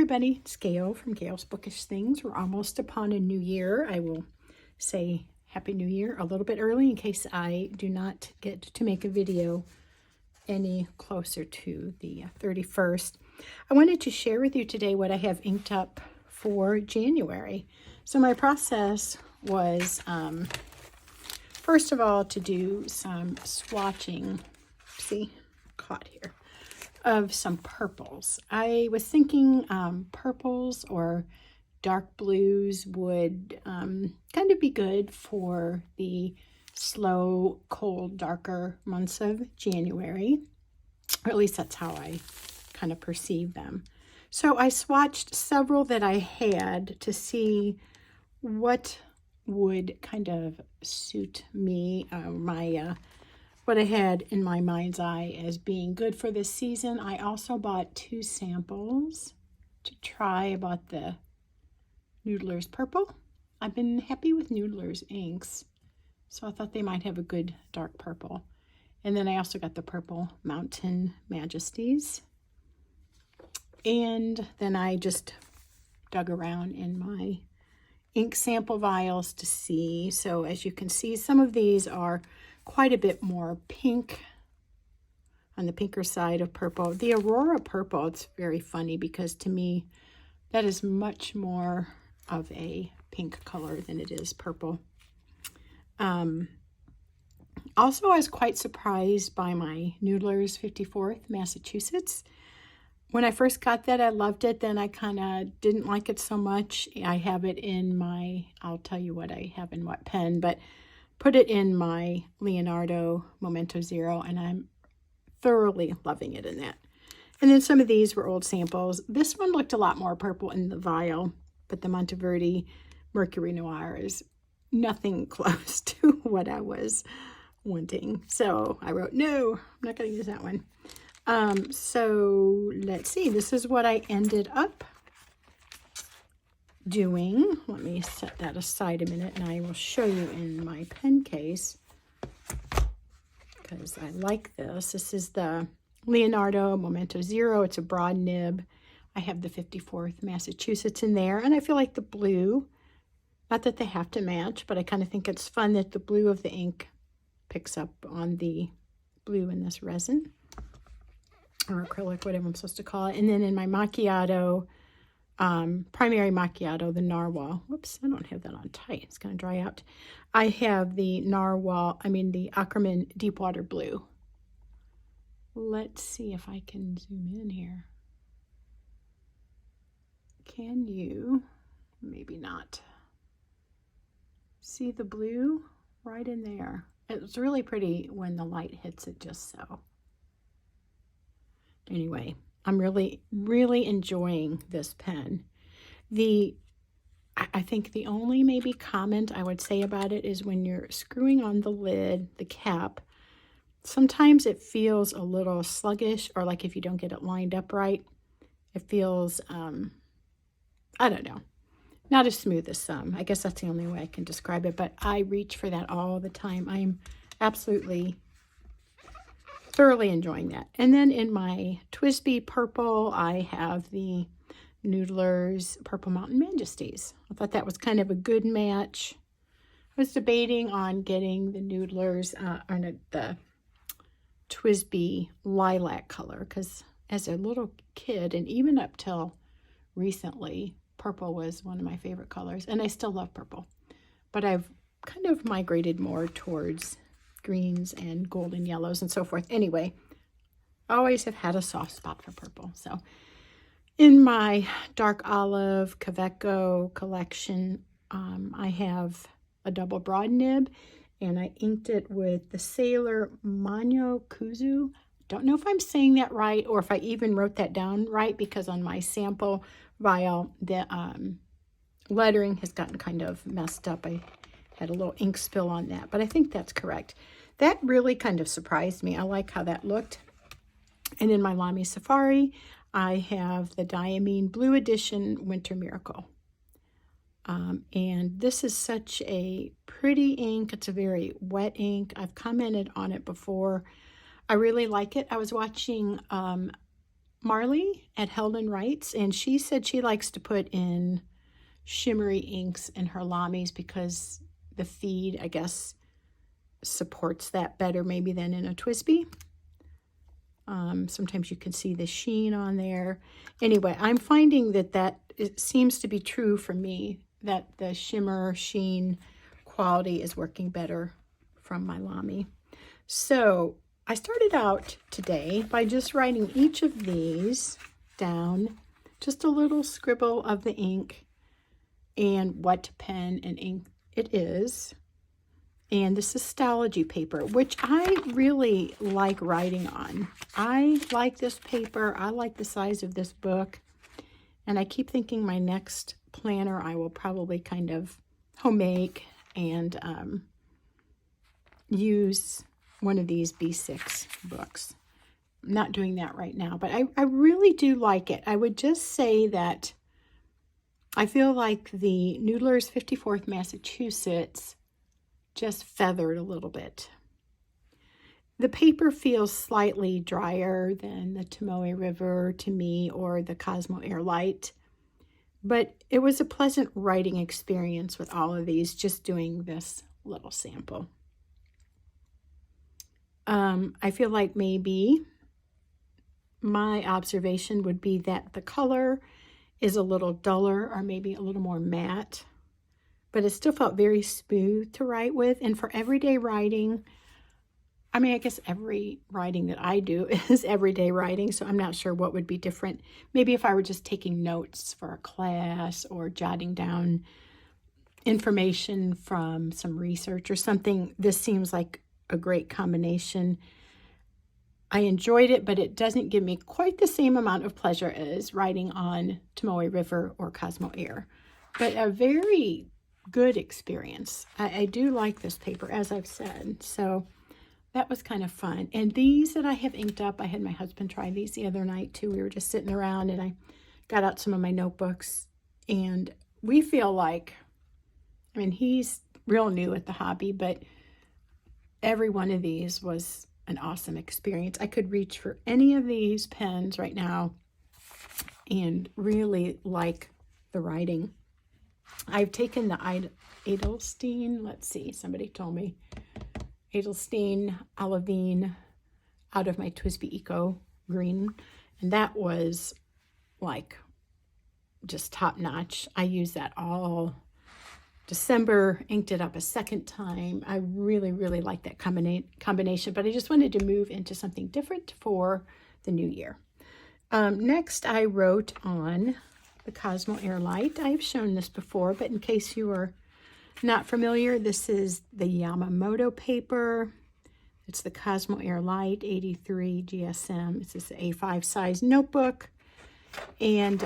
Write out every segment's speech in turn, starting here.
everybody, it's Gail from Gail's Bookish Things. We're almost upon a new year. I will say Happy New Year a little bit early in case I do not get to make a video any closer to the 31st. I wanted to share with you today what I have inked up for January. So my process was, first of all, to do some swatching, see, caught here, of some purples. I was thinking purples or dark blues would kind of be good for the slow, cold, darker months of January. Or at least that's how I kind of perceive them. So I swatched several that I had to see what would kind of suit me, what I had in my mind's eye as being good for this season. I also bought 2 samples to try. I bought the Noodler's Purple. I've been happy with Noodler's inks, so I thought they might have a good dark purple. And then I also got the Purple Mountain Majesties. And then I just dug around in my ink sample vials to see. So as you can see, some of these are quite a bit more pink, on the pinker side of purple. The Aurora Purple, it's very funny because to me, that is much more of a pink color than it is purple. Also, I was quite surprised by my Noodler's 54th Massachusetts. When I first got that, I loved it. Then I kind of didn't like it so much. I have it in my, I'll tell you what I have in what pen, but put it in my Leonardo Momento Zero, and I'm thoroughly loving it in that. And then some of these were old samples. This one looked a lot more purple in the vial, but the Monteverde Mercury Noir is nothing close to what I was wanting. So I wrote, no, I'm not going to use that one. So let's see. This is what I ended up doing. Let me set that aside a minute and I will show you in my pen case because I like this. This is the Leonardo Momento Zero. It's a broad nib. I have the 54th Massachusetts in there, and I feel like the blue, not that they have to match, but I kind of think it's fun that the blue of the ink picks up on the blue in this resin or acrylic, whatever I'm supposed to call it. And then in my macchiato, primary macchiato, the narwhal. Whoops, I don't have that on tight. It's going to dry out. I have the the Ackerman Deepwater Blue. Let's see if I can zoom in here. Can you? Maybe not. See the blue right in there? It's really pretty when the light hits it just so. Anyway, I'm really, really enjoying this pen. I think the only maybe comment I would say about it is when you're screwing on the lid, the cap, sometimes it feels a little sluggish, or like if you don't get it lined up right, it feels, I don't know, not as smooth as some. I guess that's the only way I can describe it, but I reach for that all the time. I'm absolutely thoroughly enjoying that. And then in my TWSBI Purple, I have the Noodler's Purple Mountain Majesties. I thought that was kind of a good match. I was debating on getting the Noodler's, the TWSBI Lilac color, because as a little kid, and even up till recently, purple was one of my favorite colors, and I still love purple. But I've kind of migrated more towards greens and golden yellows and so forth. Anyway, I always have had a soft spot for purple. So in my dark olive Kaveco collection, I have a double broad nib, and I inked it with the Sailor Manyo Kuzu. Don't know if I'm saying that right or if I even wrote that down right, because on my sample vial, the lettering has gotten kind of messed up. I had a little ink spill on that, but I think that's correct. That really kind of surprised me. I like how that looked. And in my Lamy Safari, I have the Diamine Blue Edition Winter Miracle. And this is such a pretty ink. It's a very wet ink. I've commented on it before. I really like it. I was watching Marley at Helen Wrights, and she said she likes to put in shimmery inks in her Lamis because the feed, I guess, supports that better maybe than in a TWSBI. Sometimes you can see the sheen on there. Anyway, I'm finding that it seems to be true for me, that the shimmer sheen quality is working better from my Lamy. So I started out today by just writing each of these down, just a little scribble of the ink and what pen and ink it is. And this is Histology paper, which I really like writing on. I like this paper. I like the size of this book. And I keep thinking my next planner I will probably kind of homemake and use one of these B6 books. I'm not doing that right now, but I really do like it. I would just say that I feel like the Noodler's 54th Massachusetts just feathered a little bit. The paper feels slightly drier than the Tomoe River to me or the Cosmo Air Light, but it was a pleasant writing experience with all of these, just doing this little sample. I feel like maybe my observation would be that the color is a little duller or maybe a little more matte, but it still felt very smooth to write with. And for everyday writing, I mean, I guess every writing that I do is everyday writing, so I'm not sure what would be different. Maybe if I were just taking notes for a class or jotting down information from some research or something, this seems like a great combination. I enjoyed it, but it doesn't give me quite the same amount of pleasure as writing on Tomoe River or Cosmo Air, but a very good experience. I do like this paper, as I've said, so that was kind of fun. And these that I have inked up, I had my husband try these the other night too. We were just sitting around and I got out some of my notebooks, and we feel like, I mean, he's real new at the hobby, but every one of these was an awesome experience. I could reach for any of these pens right now and really like the writing. I've taken the Edelstein, let's see, somebody told me, Edelstein Olivine out of my TWSBI Eco Green, and that was like just top notch. I used that all December, inked it up a second time. I really, really like that combination, but I just wanted to move into something different for the new year. Next, I wrote on the Cosmo Air Light. I have shown this before, but in case you are not familiar, this is the Yamamoto paper. It's the Cosmo Air Light 83 GSM. It's this A5 size notebook. And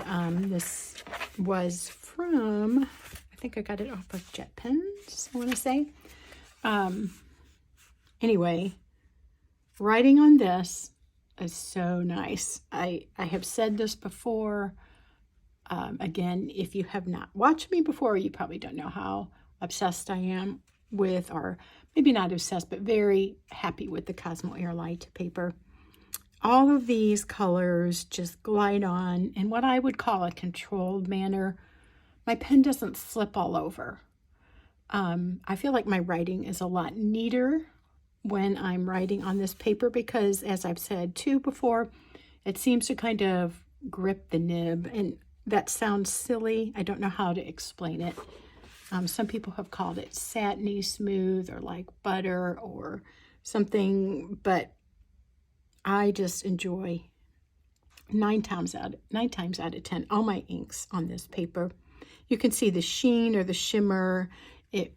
this was from, I think I got it off of Jet Pens, I want to say. Anyway, writing on this is so nice. I have said this before. Again, if you have not watched me before, you probably don't know how obsessed I am with, or maybe not obsessed, but very happy with the Cosmo Air Light paper. All of these colors just glide on in what I would call a controlled manner. My pen doesn't slip all over. I feel like my writing is a lot neater when I'm writing on this paper because, as I've said too before, it seems to kind of grip the nib, and that sounds silly. I don't know how to explain it. Some people have called it satiny smooth or like butter or something, but I just enjoy 9 times out of 10 all my inks on this paper. You can see the sheen or the shimmer. It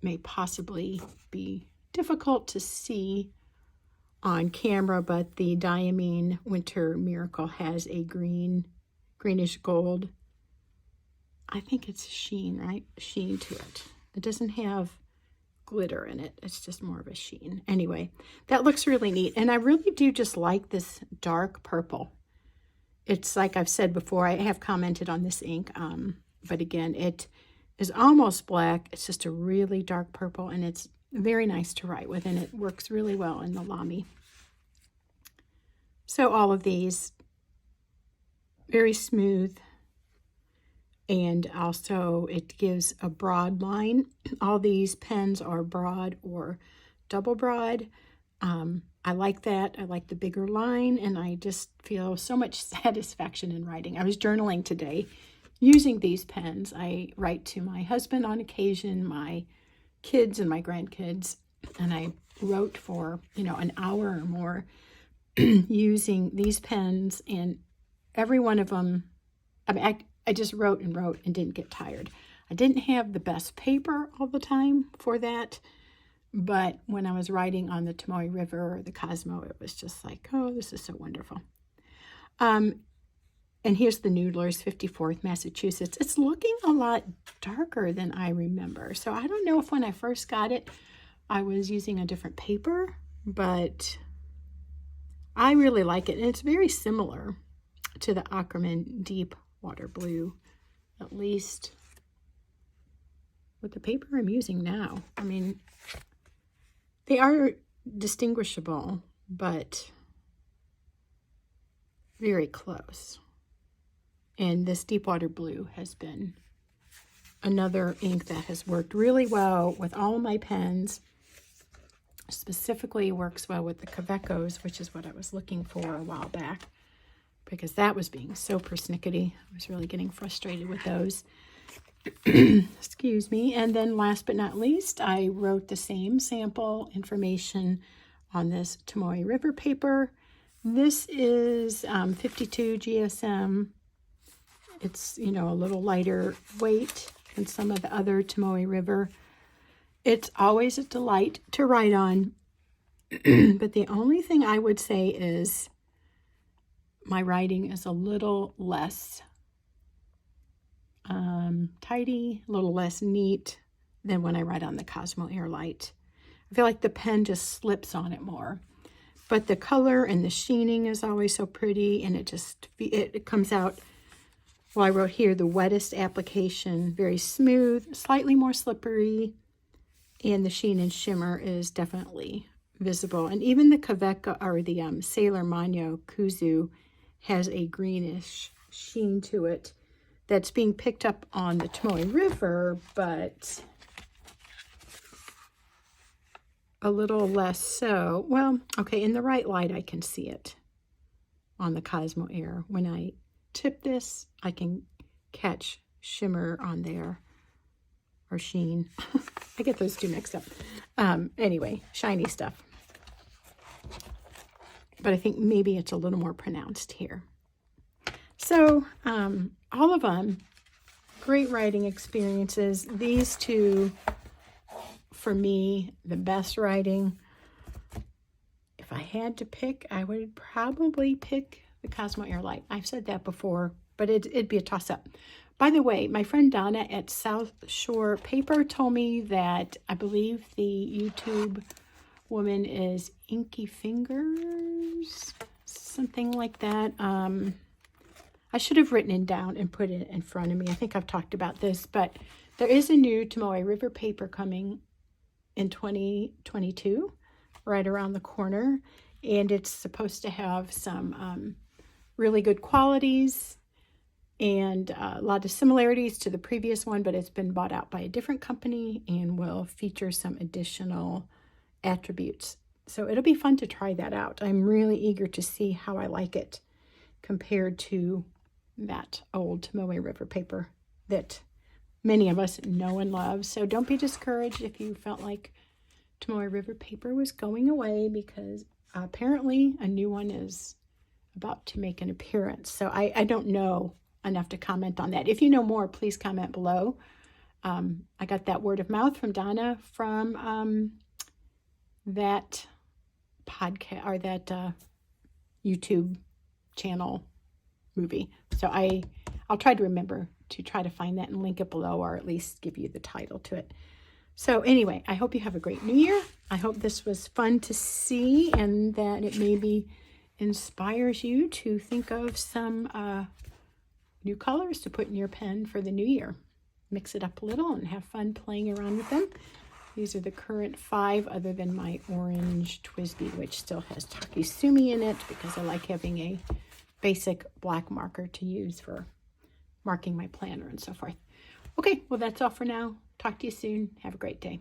may possibly be difficult to see on camera, but the Diamine Winter Miracle has a greenish gold. I think it's sheen, right? Sheen to it. It doesn't have glitter in it. It's just more of a sheen. Anyway, that looks really neat. And I really do just like this dark purple. It's like I've said before, I have commented on this ink, but again, it is almost black. It's just a really dark purple, and it's very nice to write with, and it works really well in the Lamy. So all of these very smooth. And also it gives a broad line. All these pens are broad or double broad. I like that. I like the bigger line, and I just feel so much satisfaction in writing. I was journaling today using these pens. I write to my husband on occasion, my kids and my grandkids, and I wrote for, an hour or more using these pens, and every one of them, I just wrote and wrote and didn't get tired. I didn't have the best paper all the time for that, but when I was writing on the Tomoe River or the Cosmo, it was just like, oh, this is so wonderful. And here's the Noodlers, 54th, Massachusetts. It's looking a lot darker than I remember. So I don't know if when I first got it, I was using a different paper, but I really like it. And it's very similar to the Ackerman Deep Water Blue, at least with the paper I'm using now. I mean, they are distinguishable, but very close. And this Deepwater Blue has been another ink that has worked really well with all of my pens. Specifically works well with the Kavekos, which is what I was looking for a while back, because that was being so persnickety. I was really getting frustrated with those. Excuse me. And then last but not least, I wrote the same sample information on this Tomoe River paper. This is 52 GSM. It's, a little lighter weight than some of the other Tomoe River. It's always a delight to write on. But the only thing I would say is my writing is a little less tidy, a little less neat than when I write on the Cosmo Airlight. I feel like the pen just slips on it more. But the color and the sheening is always so pretty, and it comes out, well, I wrote here, the wettest application, very smooth, slightly more slippery, and the sheen and shimmer is definitely visible. And even the Kaveka, or the Sailor Manyo Kuzu, has a greenish sheen to it that's being picked up on the Tomoe River, but a little less so. Well, okay, in the right light, I can see it on the Cosmo Air. When I tip this, I can catch shimmer on there, or sheen. I get those two mixed up. Anyway, shiny stuff. But I think maybe it's a little more pronounced here. So, all of them, great writing experiences. These two, for me, the best writing. If I had to pick, I would probably pick the Cosmo Airlight. I've said that before, but it'd be a toss-up. By the way, my friend Donna at South Shore Paper told me that I believe the YouTube woman is Inky Fingers, something like that. I should have written it down and put it in front of me. I think I've talked about this, but there is a new Tomoe River paper coming in 2022, right around the corner, and it's supposed to have some really good qualities and a lot of similarities to the previous one, but it's been bought out by a different company and will feature some additional attributes. So it'll be fun to try that out. I'm really eager to see how I like it compared to that old Tomoe River paper that many of us know and love. So don't be discouraged if you felt like Tomoe River paper was going away, because apparently a new one is about to make an appearance. So I don't know enough to comment on that. If you know more, please comment below. I got that word of mouth from Donna from that podcast, or that YouTube channel movie. So I'll try to remember to try to find that and link it below, or at least give you the title to it. So anyway, I hope you have a great new year. I hope this was fun to see, and that it maybe inspires you to think of some new colors to put in your pen for the new year. Mix it up a little and have fun playing around with them. These are the current 5, other than my orange Twisby, which still has Takisumi in it, because I like having a basic black marker to use for marking my planner and so forth. Okay, well, that's all for now. Talk to you soon. Have a great day.